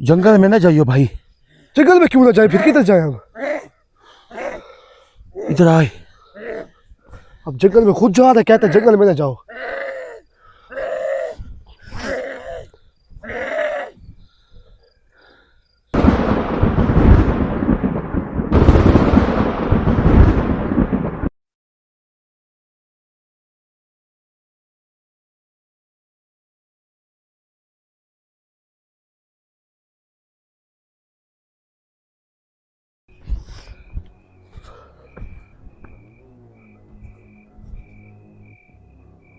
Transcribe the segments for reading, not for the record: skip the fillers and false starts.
जंगल में ना जाइयो भाई। जंगल में क्यों ना जाए, फिर किधर जाए हम? इधर आए। अब जंगल में खुद जा रहा है, कहता है जंगल में ना जाओ।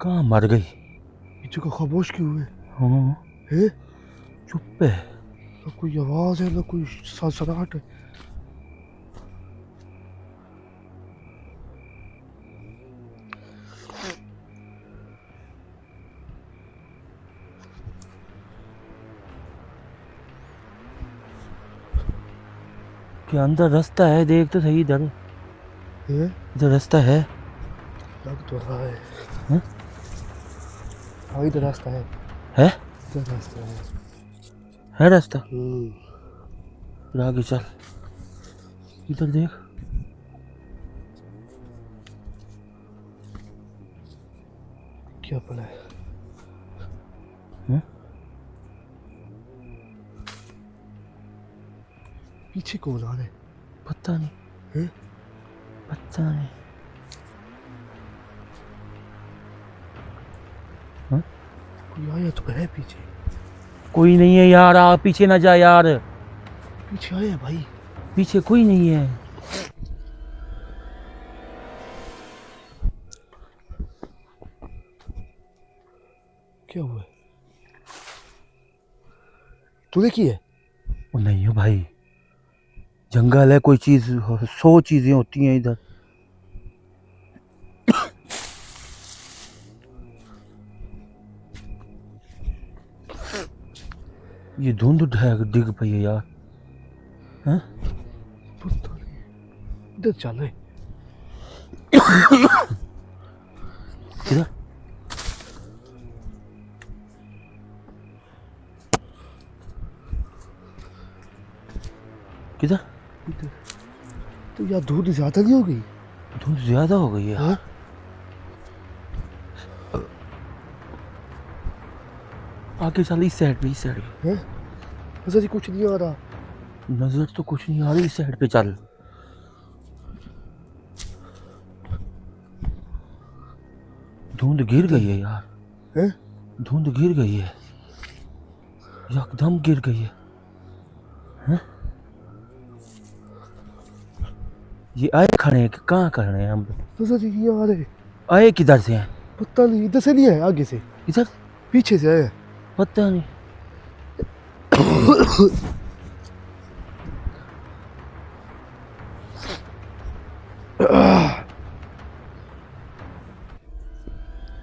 कहाँ मर गई? ये जगह खामोश क्यों है? हाँ हैं? चुप है। ना कोई आवाज है, ना कोई सनसनाहट है। के अंदर रास्ता है, देख तो सही इधर। हैं? इधर रास्ता है। लग तो रहा है। हैं? हाँ इधर रास्ता है। है इधर रास्ता है। है रास्ता। हम्म। फिर आगे चल। इधर देख। क्या पड़ा है? हैं? पीछे कौन आ रहा है? पता नहीं। हैं? पता नहीं। हाँ? कोई आया तो है पीछे। कोई नहीं है यार, आप पीछे ना जा यार। पीछे आया भाई। पीछे कोई नहीं है। क्या हुआ? तूने की है? वो नहीं है भाई, जंगल है, कोई चीज 100 चीजें होती हैं इधर। ये धुंध डिग पई है यार। हैं? पता नहीं। इधर चल रहे। किधर? किधर? इधर। तो यार धूप ज्यादा नहीं हो गई? धुंध ज्यादा हो गई है यार। हैं? आगे चल, इस साइड पे, इस साइड पे। हैं? नजर ही कुछ नहीं आ रहा। नजर तो कुछ नहीं आ रही, इस साइड पे चल। धुंध गिर गई है यार। हैं? धुंध गिर गई है, एकदम गिर गई है। हैं? ये आए खड़े हैं कि कहाँ खड़े हैं हम लोग? नजर ही नहीं आ रहे। आए किधर से हैं? पता नहीं, इधर से नहीं है, आगे से। इधर? पीछे से आया। पता नहीं।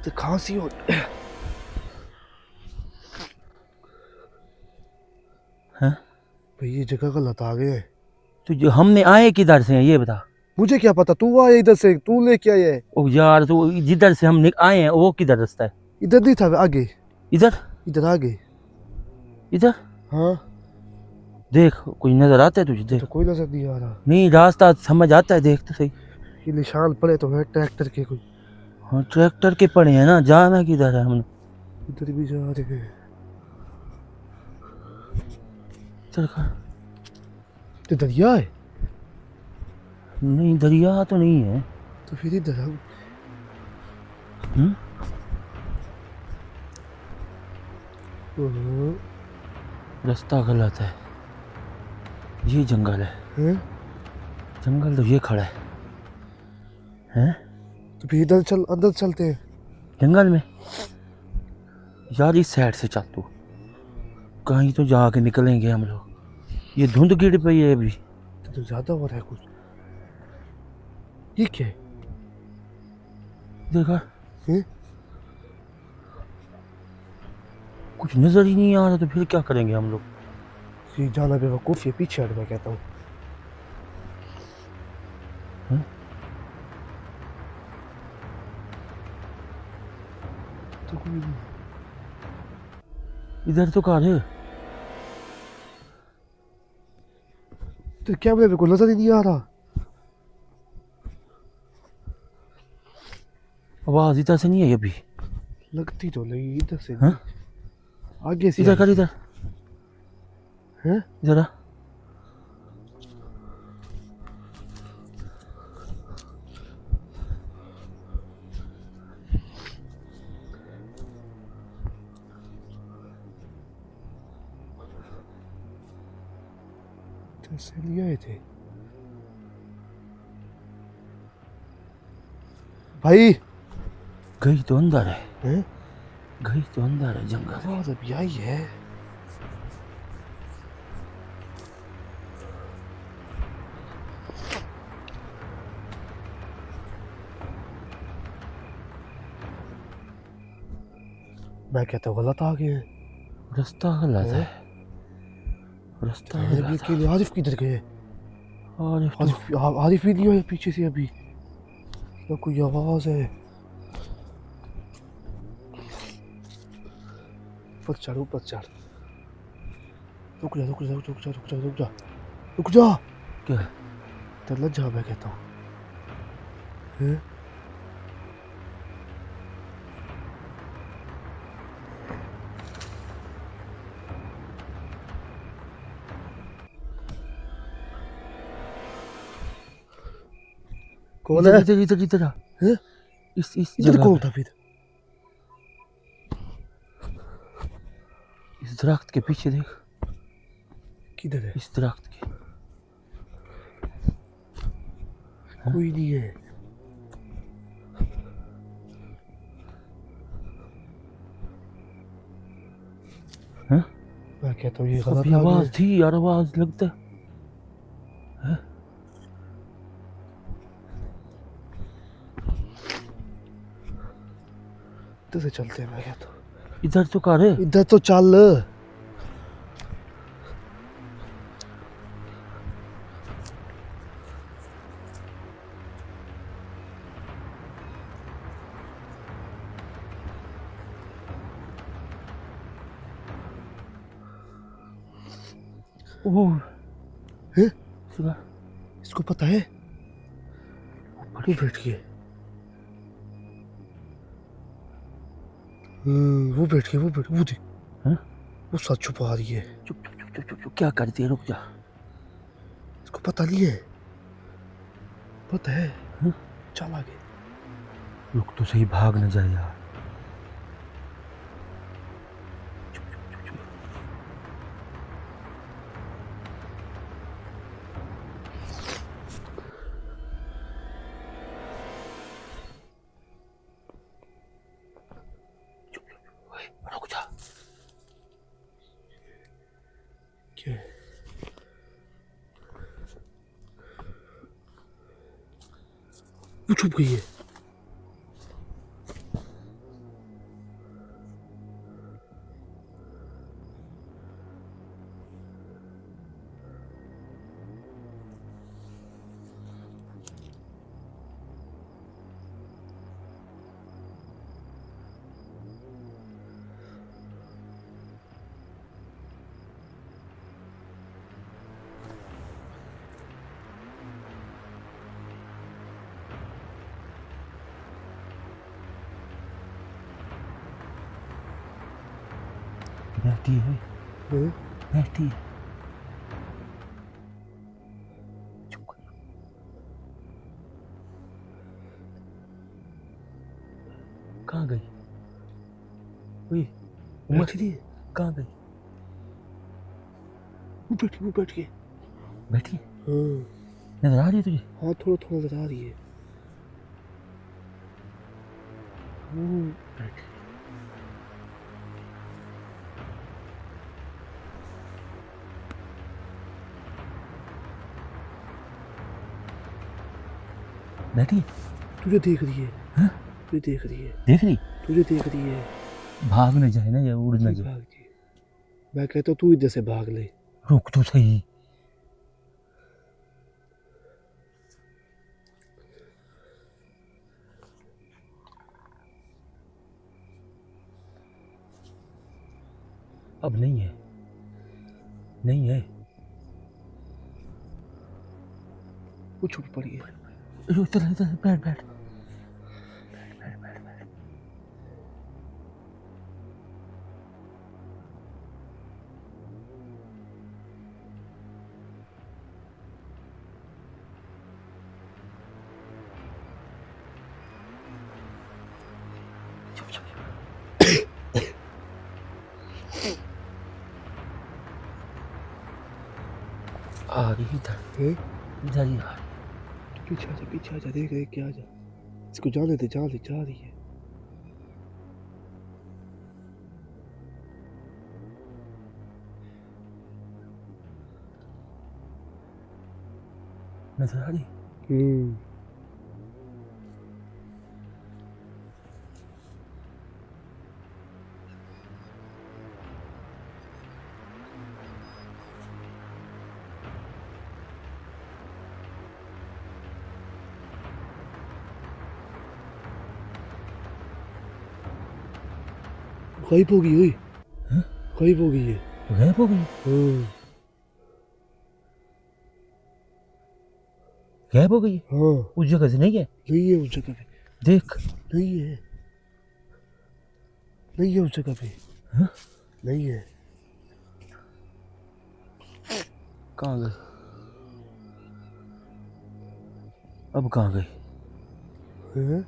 तो खांसी हो। हैं? भाई ये जगह गलत आ गए हैं। तो जो हमने आए किधर से हैं ये बता। मुझे क्या पता, तू आया इधर से, तू लेके आया है। ओ यार, तो जिधर से हम आए हैं वो किधर रास्ता है? इधर नहीं था, आगे। इधर? इधर आगे। इधर? हाँ। देख, कोई नजर आता है तुझे? देख। तो कोई नजर नहीं आ रहा। नहीं, रास्ता समझ आता है, देख तो सही। ये निशान पड़े तो है ट्रैक्टर के कोई। हाँ, ट्रैक्टर के पड़े हैं ना, जाना किधर है हमने? इधर भी जा रहे हैं। चल खा। तो दरिया है? नहीं, दरिया तो नहीं है। तो फिर इधर हम। हम्म? हैं? रास्ता गलत है। ये जंगल है। हैं? जंगल तो ये खड़ा है। हैं? तो फिर इधर चल, अंदर चलते हैं। जंगल में? यार इस साइड से चल तू, कहीं तो जाके निकलेंगे हम लोग। ये धुंध गिर पई है अभी। तो ज्यादा हो रहा है कुछ। ये क्या है? देखा, हैं? कुछ नजर ही नहीं आ रहा, तो फिर क्या करेंगे हम लोग? ये जाना बेवकूफ, ये पीछे हट, मैं कहता हूँ। हैं? तो कोई नहीं। इधर तो कार है। तेरे कैमरे में कोई नजर ही नहीं आ रहा। आवाज इधर से नहीं आई अभी। लगती तो नहीं इधर से हाँ? नहीं, आगे से इधर कर, आई इधर है। इधर आ। से नहीं आए थे भाई। गई तो अंदर है, हैं? गई तो अंदर है जंगल के। आवाज अभी आई है। मैं कहता हूँ गलत आ गए। रास्ता गलत हैं? है, रास्ता अभी गलत है। अकेले आरिफ किधर गए? और तो आरिफ भी नहीं आया पीछे से अभी ना, कोई आवाज है। ऊपर चढ़, ऊपर चढ़। रुक जा, रुक जा, रुक जा, रुक जा, रुक जा, रुक जा। क्या तेरे जा, मैं कहता हूँ। हैं? कौन इधर है? इधर इधर इधर आ। हैं? इस इधर जगह कौन पे, था फिर? इस दरख्त के पीछे देख, किधर है? इस दरख्त के। कोई नहीं है। हाँ? मैं कहता हूँ ये गलत अभी आ गए। आवाज थी यार, आवाज लगता है। इधर से चलते हैं, मैं कहता हूँ। इधर तो कर। इधर तो चल। ओह हैं? सुना, इसको पता है वो बैठ गए। वो बैठ गए, वो बैठ, वो देख, हाँ? वो सच छुपा रही है। चुप चुप चुप चुप चुप चुप, क्या करती है, रुक जा। इसको पता नहीं है। पता है। हाँ? चल आगे। रुक तो सही, भाग न जाए यार। चुप चुप चुप चुप। चुप चुप, ओए, रुक जा। क्या है? वो छुप गई है। बैठी है, हैं? बैठी है। चुप कर। कहाँ गई? ओए उमर, बैठी नहीं है। कहाँ गई? वो बैठी, वो बैठ गई। बैठी है? हाँ। नजर आ रही है तुझे? हाँ, थोड़ा थोड़ा नजर आ रही है। वो बैठी। बैठी है? तुझे देख रही है। हाँ? तुझे देख रही है। देख रही? तुझे देख रही है। भाग न जाए ना, या उड़ न तू जाए। भाग जी। मैं कहता हूँ तू इधर से भाग ले। रुक तो सही। अब नहीं है, नहीं है। वो छुप पड़ी है। इधर इधर बैठ बैठ चुप चुप आ रही इधर हैं? इधर ही आ तो पीछे आ जा देख देख के आ जा। इसको जाने दे जा रही है। नजर आ रही गायब हो गई हुई। हैं? गायब हो गई है। गायब हो गई हाँ गायब हो गई हाँ उस जगह से नहीं है नहीं है उस जगह पे। देख नहीं है उस जगह पे। हैं? नहीं है। कहाँ गई अब कहाँ गई हैं?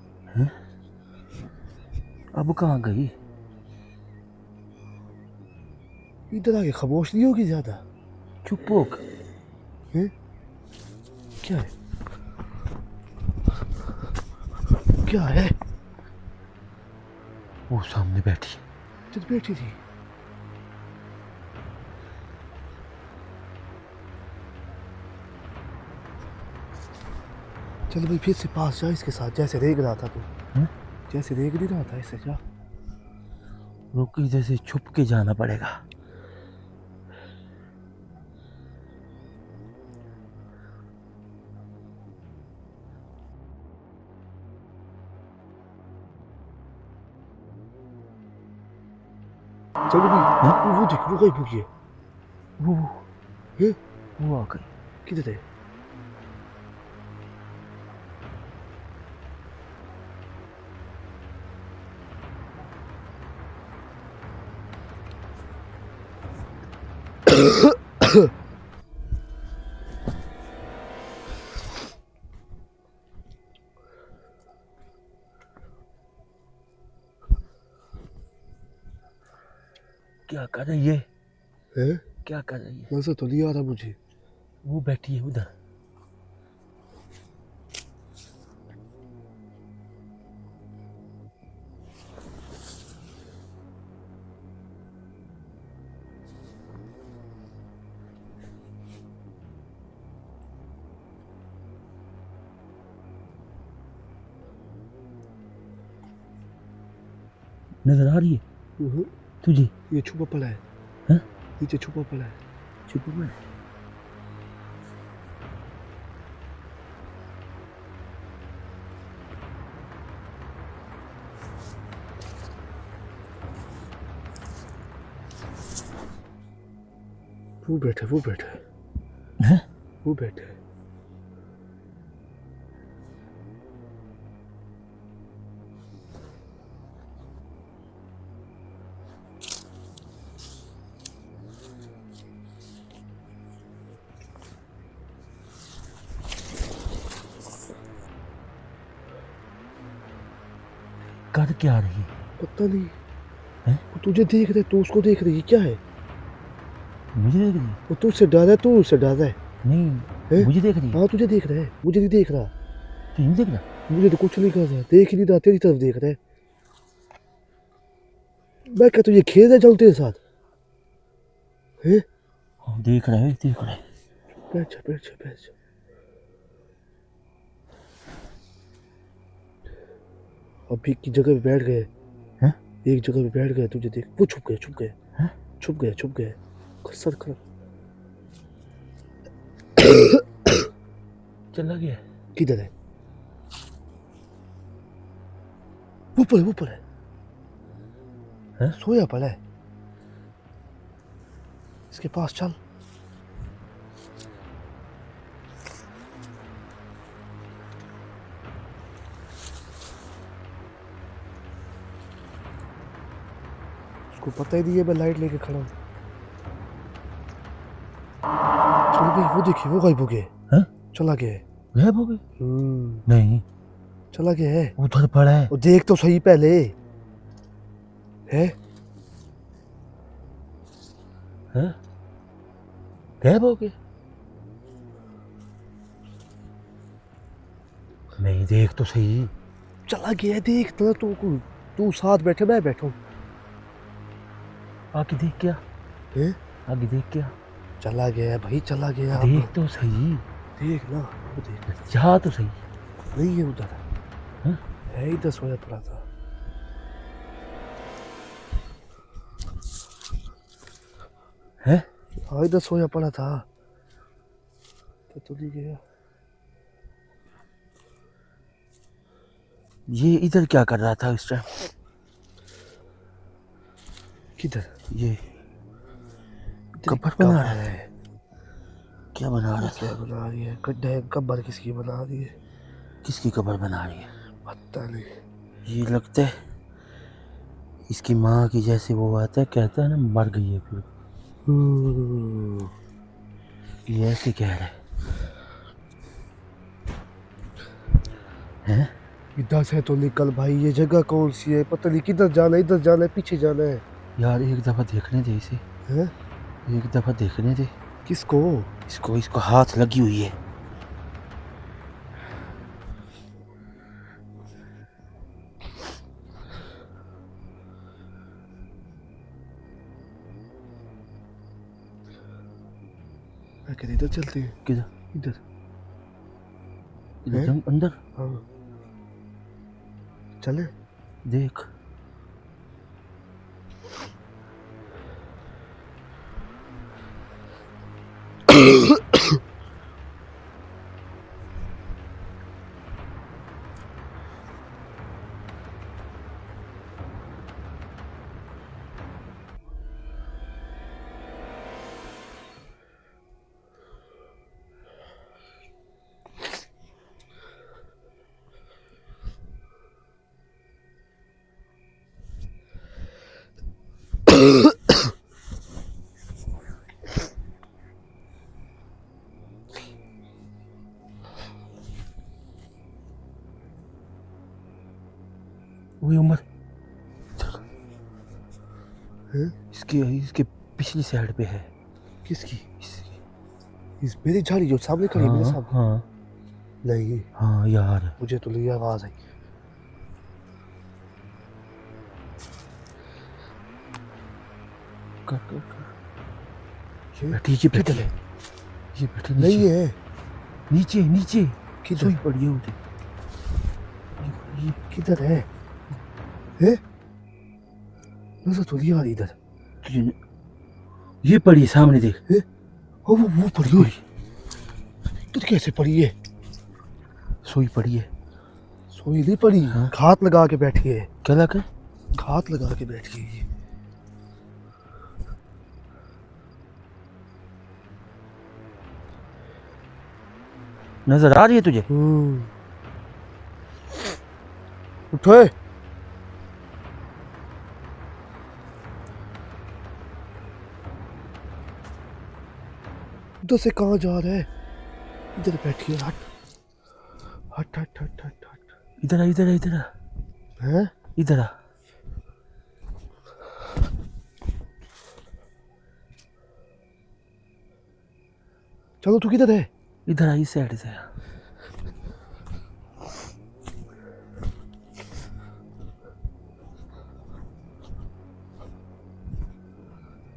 अब कहाँ गई इधर आके खामोश नहीं होगी ज्यादा। चुप हो हैं? क्या है क्या है? वो सामने बैठी चल बैठी थी। चल भाई फिर से पास जा इसके साथ जैसे देख रहा था तू। हैं? जैसे देख नहीं रहा था ऐसे जा। रुक इधर से छुप के जाना पड़ेगा चल भाई वो देख वो गायब हो गई है। वो हैं? वो आ गई किधर है? क्या कर रही है हैं? क्या कर रही है नजर तो नहीं आ रहा मुझे। वो बैठी है उधर नजर आ रही है तुझे ये छुपा पड़ा है। हैं? नीचे छुपा पड़ा है। चुप हो वो बैठा हैं? वो बैठा है। कर क्या रही है पता नहीं। हैं? वो तुझे देख रहा है तू उसको देख रही है क्या है? मुझे देख रही है वो तुझसे डर है तू उससे डर है। नहीं हैं? मुझे देख रही है हाँ तुझे देख रहा है मुझे नहीं देख रहा। तू नहीं देख रहा मुझे तो कुछ नहीं कर रहा देख ही नहीं रहा तेरी तरफ देख रहा है। मैं क्या तुझे खेल है जाऊँ तेरे साथ? हैं? हाँ, देख रहा है बैठ जा। अभी की जगह पे बैठ गए। हैं? एक जगह पे बैठ गए तुझे देख वो छुप गए हैं? छुप गए सर कर। चला गया किधर है? ऊपर है। हैं? सोया पड़ा है। इसके पास चल। को पता ही नहीं है मैं लाइट लेके खड़ा हूँ। चलो भाई वो देखिए वो गायब हो गए। हैं? चला गया है। गायब हो गए? नहीं, चला गया है। उधर पड़ा है। वो देख तो सही पहले है। हैं? गायब हो गए? नहीं, देख तो सही। चला गया है, देख तो तू साथ बैठे मैं बैठा हूँ। आगे देख क्या? हैं? आगे देख क्या? चला गया है भाई, चला गया। देख तो सही। देख ना, वो देख। जा तो सही। नहीं है उधर। हैं? है इधर सोया पड़ा था। हैं? हाँ इधर सोया पड़ा था। तो नहीं गया। ये इधर क्या कर रहा था इस टाइम? किधर? ये कब्र कब्र बना रहा है। है। क्या बना रहा क्या था? बना रही है? गड्ढा है, कब्र किसकी बना रही है? किसकी कब्र बना रही है? पता नहीं। ये लगता है इसकी माँ की, जैसे वो आता है कहता है ना, मर गई है फिर। ये ऐसे कह रहा है। इधर से तो निकल भाई, ये जगह कौन सी है? पता नहीं किधर जाना है, इधर जाना है, पीछे जाना है। यार एक दफा देखने दे इसे। हैं? एक दफा देखने दे किसको? इसको हाथ लगी हुई है। मैं कहते इधर चलते हैं। किधर? इधर। इधर हैं? जंग अंदर हाँ चले। देख। वही उम्र हैं? इसके इसके पिछली साइड पे है। किसकी? इसकी। इस मेरी झाड़ी जो सामने खड़ी है मेरे हाँ सामने। हाँ नहीं, हाँ यार। मुझे तो नहीं आवाज आई। कर कर कर। ये बैठी, ये बैठी किधर है। है? ये बैठी नहीं नीचे। है। नीचे नीचे किधर? सोई पड़ी है उधर। ये किधर है? हैं? नजर तो नहीं आ रही इधर। ये पड़ी है सामने देख। हैं? ओ वो पड़ी है। इधर कैसे पड़ी है? सोई पड़ी है। सोई नहीं पड़ी। हाँ। हाथ लगा के बैठी है। क्या लगा? हाथ लगा के बैठी है ये। नजर आ रही है तुझे? उठो। उधर से कहाँ जा रहा है? इधर बैठी है। हट हट हट हट हट हट। इधर आ, इधर आ, इधर आ, हैं? इधर आ। चलो तू किधर है? इधर आ, इस साइड से आ।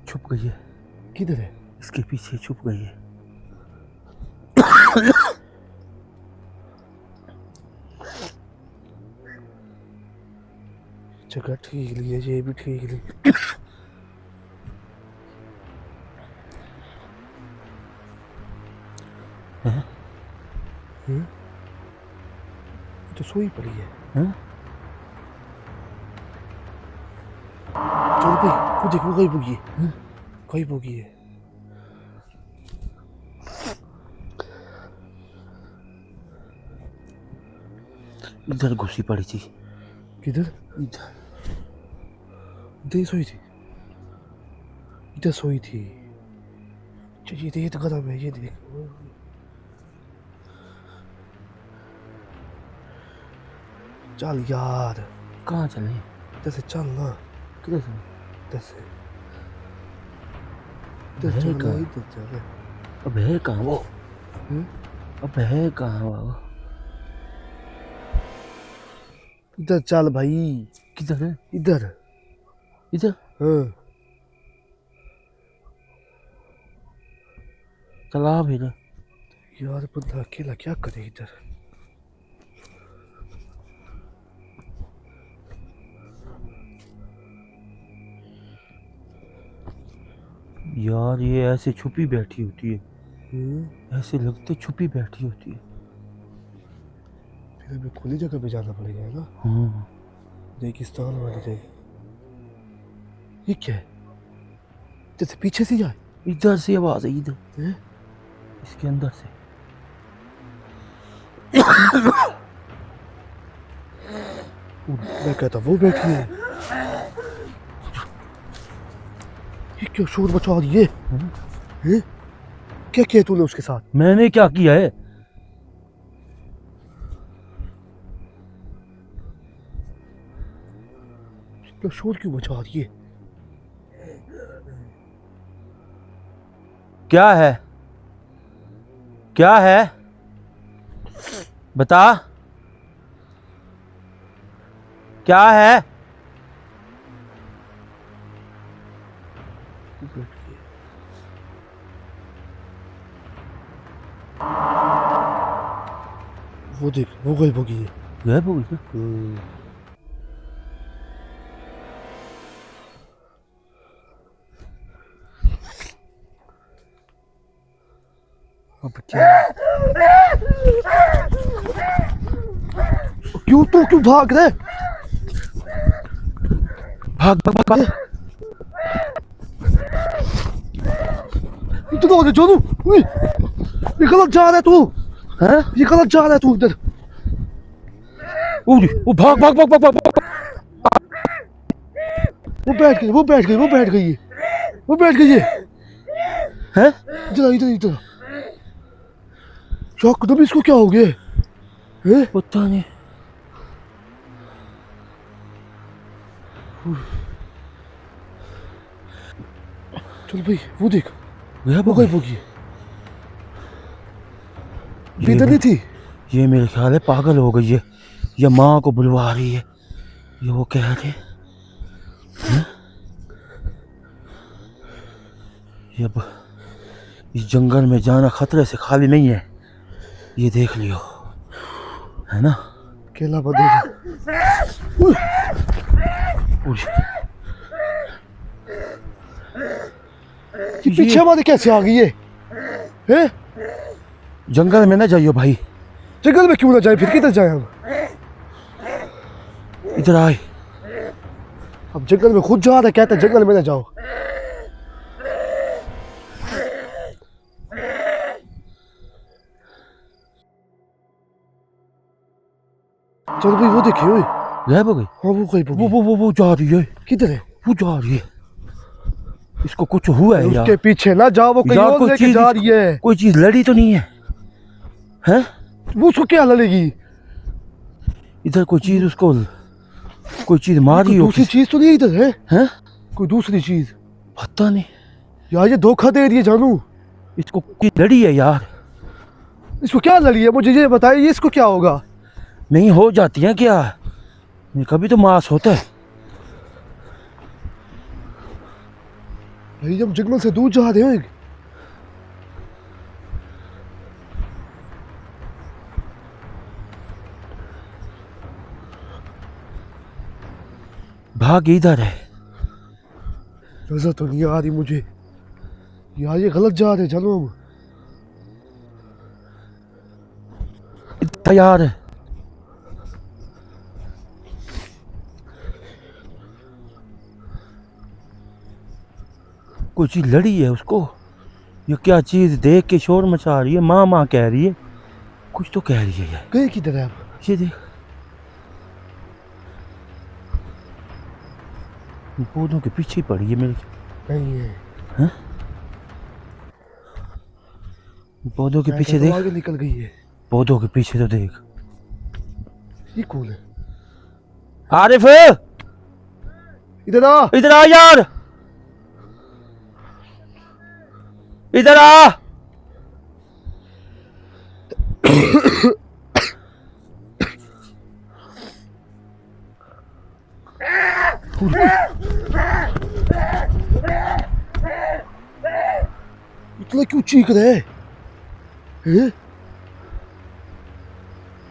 छुप गई है। किधर है? इसके पीछे छुप गई है। जगह ठीक ली है, ये भी ठीक ली। हैं? तो सोई पड़ी है। हैं? चल भाई वो देख वो गायब होगी है। गायब होगी है। इधर घुसी पड़ी थी। किधर? इधर। दे सोई थी। इधर सोई थी। ये देख गरम है, ये देख। चल यार, कहाँ चले? इधर से चल ना, किधर से? इधर से। इधर है चल, कहाँ? इधर चल। अब है कहाँ वो? हम्म? अब है कहाँ वो? इधर चल भाई। किधर है? इधर। इधर? हाँ। चला फिर। यार बंदा अकेला क्या करे इधर। यार ये ऐसे छुपी बैठी होती है, ऐसे लगते छुपी बैठी होती है। फिर हमें खुली जगह पे जाना पड़ेगा, है ना? हाँ। रेगिस्तान वाली जगह। ये क्या है? जैसे पीछे से जाए। इधर से आवाज है, इधर हैं? इसके अंदर से। मैं कहता वो बैठी है। ये क्यों शोर मचा रही है? हैं? क्या किया तूने उसके साथ? मैंने क्या किया है? क्या शोर क्यों मचा रही है? क्या है? क्या है? बता, क्या है? वो देख, वो गई होगी। गए बोल के? अब क्या? क्यों तू क्यों भाग रहे? भाग भाग भाग। इधर आ जा जानू। ये गलत जा रहा है तू। हैं? ये गलत जा रहा है तू इधर। वो भाग भाग भाग भाग भाग। वो बैठ गई, वो बैठ गई, वो बैठ गई है, वो बैठ गई है। हैं? इधर इधर इधर। शौक कदम, इसको क्या हो गया? हैं? पता नहीं। चल भाई, वो देख, गया वो गई होगी। इधर नहीं थी। ये मेरे ख्याल है पागल हो गई है, ये माँ को बुलवा रही है। ये वो कह रहे हैं? ये अब इस जंगल में जाना खतरे से खाली नहीं है, ये देख लियो, है ना? अकेला बंदे। ये पीछे हमारे कैसे आ गई है? हैं? जंगल में ना जाइयो भाई। जंगल में क्यों ना जाए, फिर किधर जाए हम? इधर आए। अब जंगल में खुद जा रहे, कहते हैं जंगल में ना जाओ। चल भाई, वो देखिए। ओए गायब हो गई। हाँ, वो गई वो जा रही है। किधर है? वो जा रही है, इसको कुछ हुआ है यार। उसके पीछे ना जाओ, वो कहीं और लेके जा रही है। कोई चीज लड़ी तो नहीं है? हैं? वो उसको क्या लड़ेगी? इधर कोई चीज उसको, कोई चीज मारी हो। दूसरी चीज तो नहीं इधर है? हैं? कोई दूसरी चीज? पता नहीं यार, ये धोखा दे रही है जानू। इसको कोई लड़ी है यार। इसको क्या लड़ी है, मुझे ये बताइए, ये इसको क्या होगा? नहीं हो जाती है क्या? कभी तो मांस होता है। भाई हम जंगल से दूर जा रहे हैं। भाग इधर है। नजर तो नहीं आ रही मुझे यार, ये गलत जा रहे हैं, चलो हम। तैयार है। कोई चीज लड़ी है उसको। ये क्या चीज देख के शोर मचा रही है, माँ माँ कह रही है, कुछ तो कह रही है यार। गए किधर है आप? ये देख, पौधों के पीछे पड़ी है मेरे। नहीं है। हैं? पौधों के पीछे तो देख, आगे निकल गई है। पौधों के पीछे तो देख। ये कौन है? आरिफ इधर आ। इधर आ यार, इधर आ। इतना क्यों चीख रहे हैं?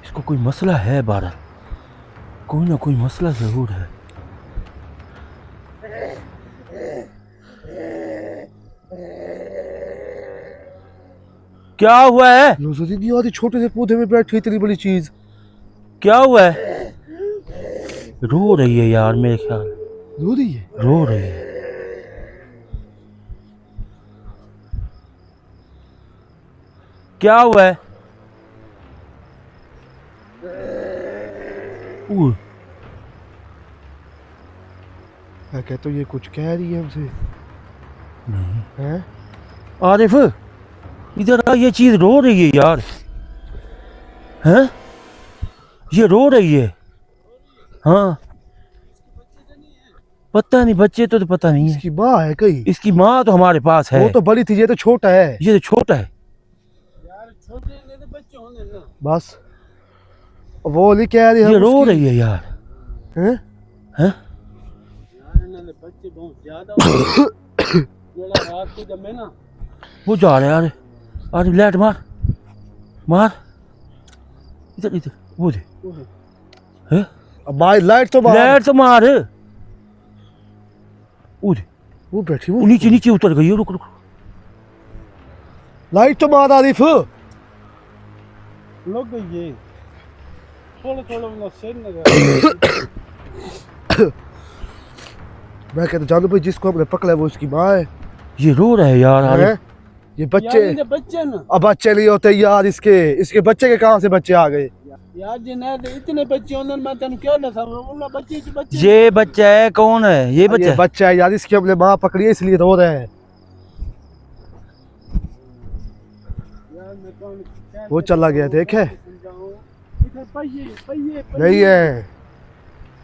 इसको कोई मसला है बारह, कोई ना कोई मसला जरूर है। क्या हुआ है? नजर नहीं आती, छोटे से पौधे में बैठी इतनी बड़ी चीज। क्या हुआ है? रो रही है यार, मेरे ख्याल रो रही है। रो रही है। क्या हुआ है? उह, मैं कहता हूँ ये कुछ कह रही है हमसे। नहीं हैं? आरिफ इधर आ, ये चीज रो रही है यार। हैं? ये रो रही है। हाँ पता नहीं, बच्चे तो पता नहीं है। इसकी माँ है कहीं? इसकी माँ तो हमारे पास है। वो तो बड़ी थी, ये तो छोटा है। ये तो छोटा है। यार छोटे ने तो बच्चे होंगे ना। बस वो नहीं कह रही ये हम रो उसकी। रही है यार। हैं? हैं? यार इन्होंने बच्चे बहुत ज्यादा होंगे। जेड़ा रात को जमे ना। वो जा रहा है यार। अरे लाइट मार, मार इधर इधर, वो दे। वो है। हैं? अब मार लाइट तो मार। लाइट तो मार। वो दे। वो बैठी वो वो नीचे नीचे उतर गई है। रुक रुक। लाइट तो मार आरिफ। लग गई ये। थोड़ा थोड़ा उनका सिर नजर। मैं कहता जानू भाई, जिसको हमने पकड़ा है वो उसकी माँ है। ये रो रहा है यार। अरे हैं? ये बच्चे। यार इनके बच्चे ना। अब बच्चे नहीं होते यार, इसके बच्चे के कहाँ से बच्चे आ गए? यार जिन्हें इतने बच्चे होंगे मैं तेन क्यों ना सब उन बच्चे के बच्चे। ये बच्चा है, कौन है ये बच्चा? ये बच्चा है यार, इसकी हमने माँ पकड़ी है इसलिए रो रहे हैं। यार मैं कौन वो चला गया, देखे? इधर पहिए पहिए नहीं है।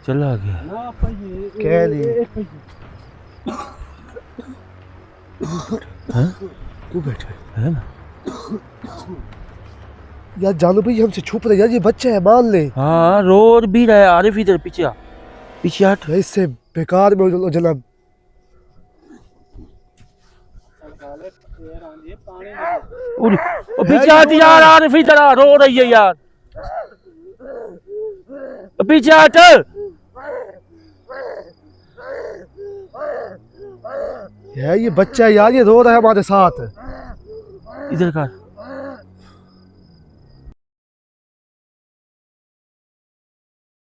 चला गया। ना पहिए कह ली। एक पहिए। हैं? तू बैठे है ना? यार, जानू भाई हमसे छुप रहे यार, ये बच्चा है मान ले। हाँ रो भी रहा है। आरिफ इधर पीछे आ, पीछे हट। यार, इससे बेकार में जनाब। उड़, ओ पीछे हट यार। आरिफ इधर आ, रो रही है यार। ओ पीछे हट। यार ये बच्चा है यार, ये रो रहा है हमारे साथ। इधर कर।